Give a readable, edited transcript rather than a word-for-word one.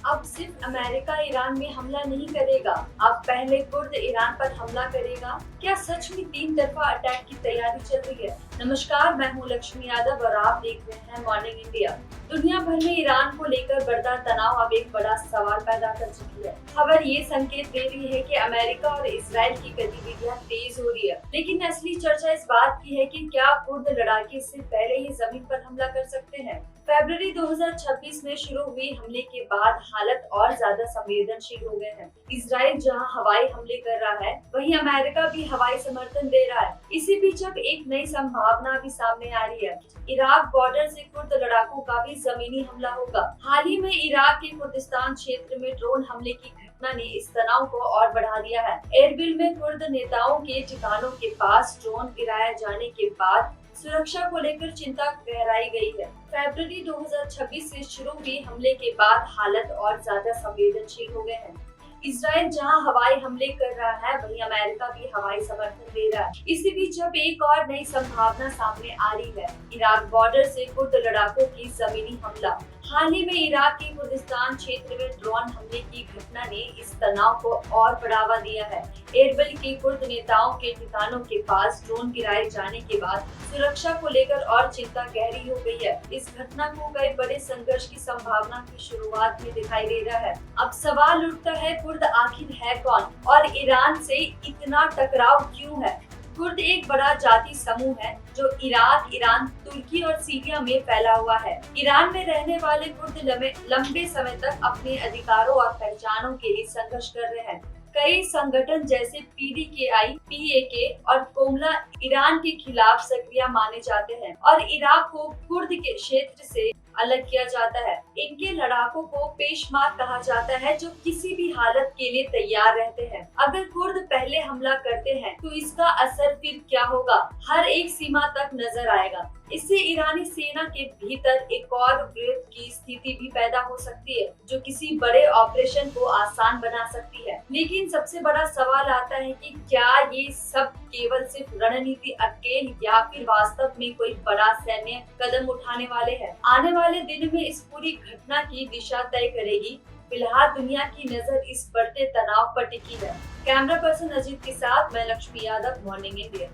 अब सिर्फ America Iran में हमला नहीं करेगा, अब पहले कुर्द ईरान पर हमला करेगा। क्या सच में तीन तरफा अटैक की तैयारी चल रही है? नमस्कार, मैं हूँ लक्ष्मी यादव और आप देख रहे हैं मॉर्निंग इंडिया। दुनिया भर में ईरान को लेकर बढ़ता तनाव अब एक बड़ा सवाल पैदा कर चुकी है। खबर ये संकेत दे रही है कि अमेरिका और इजराइल की गतिविधियां तेज हो रही है, लेकिन असली चर्चा इस बात की है कि क्या कुर्द लड़ाके इससे पहले ही जमीन पर हमला कर सकते हैं। फरवरी 2026 में शुरू हुई हमले के बाद हालत और ज्यादा संवेदनशील हो गए हैं। इजराइल जहां हवाई हमले कर रहा है, वहीं अमेरिका भी हवाई समर्थन दे रहा है। इसी बीच अब एक नई संभावना भी सामने आ रही है। इराक बॉर्डर से कुर्द लड़ाकों का भी जमीनी हमला होगा। हाल ही में इराक के कुर्दिस्तान क्षेत्र में ड्रोन हमले की घटना ने इस तनाव को और बढ़ा दिया है। एरबिल में कुर्द नेताओं के ठिकानों के पास ड्रोन गिराए जाने के बाद सुरक्षा को लेकर चिंता गहराई गई है। फरवरी 2026 से शुरू हुई हमले के बाद हालत और ज्यादा संवेदनशील हो गए हैं। इजराइल जहां हवाई हमले कर रहा है, वहीं अमेरिका भी हवाई समर्थन दे रहा है। इसी बीच अब एक और नई संभावना सामने आ रही है। इराक बॉर्डर से कुर्द लड़ाकों की जमीनी हमला। हाल ही में इराक के कुर्दिस्तान क्षेत्र में ड्रोन हमले की घटना ने इस तनाव को और बढ़ावा दिया है। एरबिल के कुर्द नेताओं के ठिकानों के पास ड्रोन गिराए जाने के बाद सुरक्षा को लेकर और चिंता गहरी हो गई है। इस घटना को कई बड़े संघर्ष की संभावना की शुरुआत में दिखाई दे रहा है। अब सवाल उठता है, कुर्द आखिर है कौन और ईरान से इतना टकराव क्यों है? कुर्द एक बड़ा जाति समूह है जो इराक, ईरान, तुर्की और सीरिया में फैला हुआ है। ईरान में रहने वाले कुर्द लंबे समय तक अपने अधिकारों और पहचानों के लिए संघर्ष कर रहे हैं। कई संगठन जैसे पीडीकेआई, पीएके और कोमला ईरान के खिलाफ सक्रिय माने जाते हैं और इराक को कुर्द के क्षेत्र से अलग किया जाता है। इनके लड़ाकों को पेशमार कहा जाता है, जो किसी भी हालत के लिए तैयार रहते हैं। अगर कुर्द पहले हमला करते हैं तो इसका असर फिर क्या होगा, हर एक सीमा तक नजर आएगा। इससे ईरानी सेना के भीतर एक और विरोध की स्थिति भी पैदा हो सकती है, जो किसी बड़े ऑपरेशन को आसान बना सकती है। लेकिन सबसे बड़ा सवाल आता है कि क्या ये सब केवल सिर्फ रणनीति अकेल या फिर वास्तव में कोई बड़ा सैन्य कदम उठाने वाले हैं। आने वाले दिन में इस पूरी घटना की दिशा तय करेगी। फिलहाल दुनिया की नजर इस बढ़ते तनाव पर टिकी है। कैमरा पर्सन अजीत के साथ मैं लक्ष्मी यादव, मॉर्निंग इंडिया।